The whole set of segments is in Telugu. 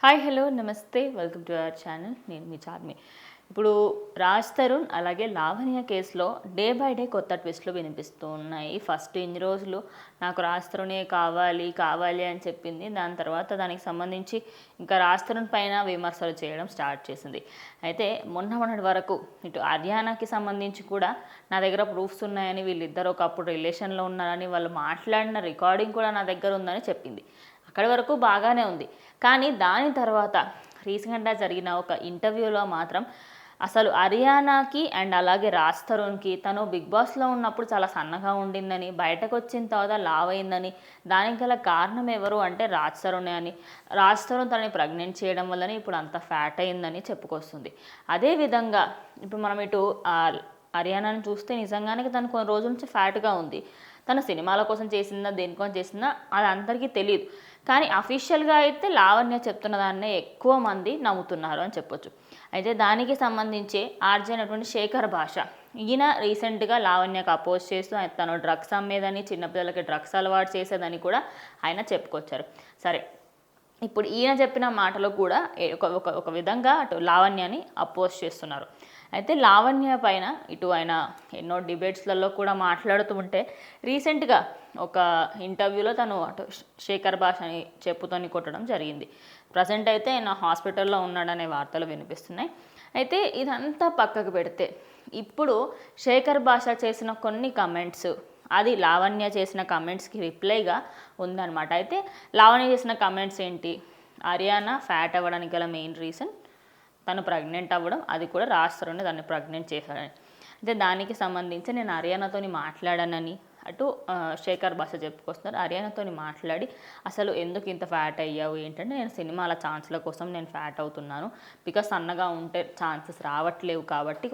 హాయ్ హలో నమస్తే వెల్కమ్ టు అవర్ ఛానల్. నేను మీ చార్మి. ఇప్పుడు రాజ్ తరుణ్ అలాగే లావణ్య కేసులో డే బై డే కొత్త ట్విస్ట్లు వినిపిస్తూ ఉన్నాయి. ఫస్ట్ ఇన్ని రోజులు నాకు రాజ్ తరుణే కావాలి కావాలి అని చెప్పింది. దాని తర్వాత దానికి సంబంధించి ఇంకా రాజ్ తరుణ్ పైన విమర్శలు చేయడం స్టార్ట్ చేసింది. అయితే మొన్నటి వరకు ఇటు హర్యానాకి సంబంధించి కూడా నా దగ్గర ప్రూఫ్స్ ఉన్నాయని, వీళ్ళిద్దరు ఒకప్పుడు రిలేషన్లో ఉన్నారని, వాళ్ళు మాట్లాడిన రికార్డింగ్ కూడా నా దగ్గర ఉందని చెప్పింది. అక్కడి వరకు బాగానే ఉంది. కానీ దాని తర్వాత రీసెంట్గా జరిగిన ఒక ఇంటర్వ్యూలో మాత్రం అసలు హర్యానాకి అండ్ అలాగే రాజ్ తరుణ్కి తను బిగ్ బాస్లో ఉన్నప్పుడు చాలా సన్నగా ఉండిందని, బయటకు వచ్చిన తర్వాత లావ్ అయిందని, దానికి గల కారణం ఎవరు అంటే రాజ్ తరుణే అని, రాజ్ తరుణ్ తనని ప్రెగ్నెంట్ చేయడం వల్లనే ఇప్పుడు అంత ఫ్యాట్ అయిందని చెప్పుకొస్తుంది. అదేవిధంగా ఇప్పుడు మనం ఇటు హర్యానాని చూస్తే నిజంగానే తను కొన్ని రోజుల నుంచి ఫ్యాట్గా ఉంది. తను సినిమాల కోసం చేసిందా దేనికోసం చేసిందా అది అందరికీ తెలియదు. కానీ అఫీషియల్గా అయితే లావణ్య చెప్తున్న దాన్నే ఎక్కువ మంది నమ్ముతున్నారు అని చెప్పొచ్చు. అయితే దానికి సంబంధించి ఆర్జే అయినటువంటి శేఖర్ భాష ఈయన రీసెంట్గా లావణ్యకు అపోజ్ చేస్తూ తను డ్రగ్స్ అమ్మేదని, చిన్నపిల్లలకి డ్రగ్స్ అలవాటు చేసేదని కూడా ఆయన చెప్పుకొచ్చారు. సరే, ఇప్పుడు ఈయన చెప్పిన మాటలో కూడా ఒక విధంగా అటు లావణ్యని అపోజ్ చేస్తున్నారు. అయితే లావణ్య పైన ఇటు ఆయన ఎన్నో డిబేట్స్లలో కూడా మాట్లాడుతూ ఉంటే రీసెంట్గా ఒక ఇంటర్వ్యూలో తను అటు శేఖర్ భాషని చెప్పుతోని కొట్టడం జరిగింది. ప్రజెంట్ అయితే ఆయన హాస్పిటల్లో ఉన్నాడనే వార్తలు వినిపిస్తున్నాయి. అయితే ఇదంతా పక్కకు పెడితే ఇప్పుడు శేఖర్ భాష చేసిన కొన్ని కమెంట్స్, అది లావణ్య చేసిన కమెంట్స్కి రిప్లైగా ఉందన్నమాట. అయితే లావణ్య చేసిన కమెంట్స్ ఏంటి? హర్యానా ఫ్యాట్ అవ్వడానికి గల మెయిన్ రీజన్ తను ప్రెగ్నెంట్ అవ్వడం, అది కూడా రాజ్ తరుణ్ దాన్ని ప్రెగ్నెంట్ చేశాడని. అయితే దానికి సంబంధించి నేను హర్యానాతోని మాట్లాడానని అటు శేఖర్ భాష చెప్పుకొస్తున్నారు. హర్యానాతోని మాట్లాడి అసలు ఎందుకు ఇంత ఫ్యాట్ అయ్యావు ఏంటంటే, నేను సినిమాల ఛాన్స్ల కోసం నేను ఫ్యాట్ అవుతున్నాను, బికాస్ సన్నగా ఉంటే ఛాన్సెస్ రావట్లేవు కాబట్టి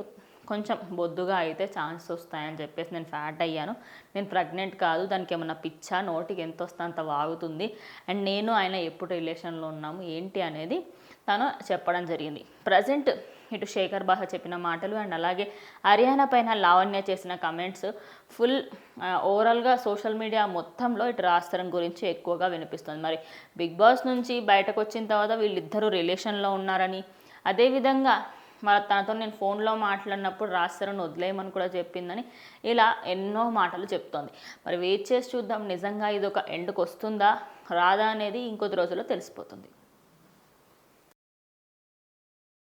కొంచెం బొద్దుగా అయితే ఛాన్స్ వస్తాయని చెప్పేసి నేను ఫ్యాట్ అయ్యాను. నేను ప్రెగ్నెంట్ కాదు, దానికి ఏమన్నా పిచ్చా, నోటికి ఎంత వస్తే అంత వాగుతుంది, అండ్ నేను ఆయన ఎప్పుడు రిలేషన్లో ఉన్నాము ఏంటి అనేది తను చెప్పడం జరిగింది. ప్రజెంట్ ఇటు శేఖర్ భాష చెప్పిన మాటలు అండ్ అలాగే హర్యానా పైన లావణ్య చేసిన కమెంట్స్ ఫుల్ ఓవరాల్గా సోషల్ మీడియా మొత్తంలో ఇటు రాజ్ తరుణ్ గురించి ఎక్కువగా వినిపిస్తుంది. మరి బిగ్ బాస్ నుంచి బయటకు వచ్చిన తర్వాత వీళ్ళిద్దరూ రిలేషన్లో ఉన్నారని, అదేవిధంగా తనతో నేను ఫోన్లో మాట్లాడినప్పుడు రాజ్ తరుణ్ వదిలేయమని కూడా చెప్పిందని, ఇలా ఎన్నో మాటలు చెప్తోంది. మరి వెయిట్ చేసి చూద్దాం నిజంగా ఇది ఒక ఎండ్కి వస్తుందా రాదా అనేది ఇంకొద్ది రోజుల్లో తెలిసిపోతుంది.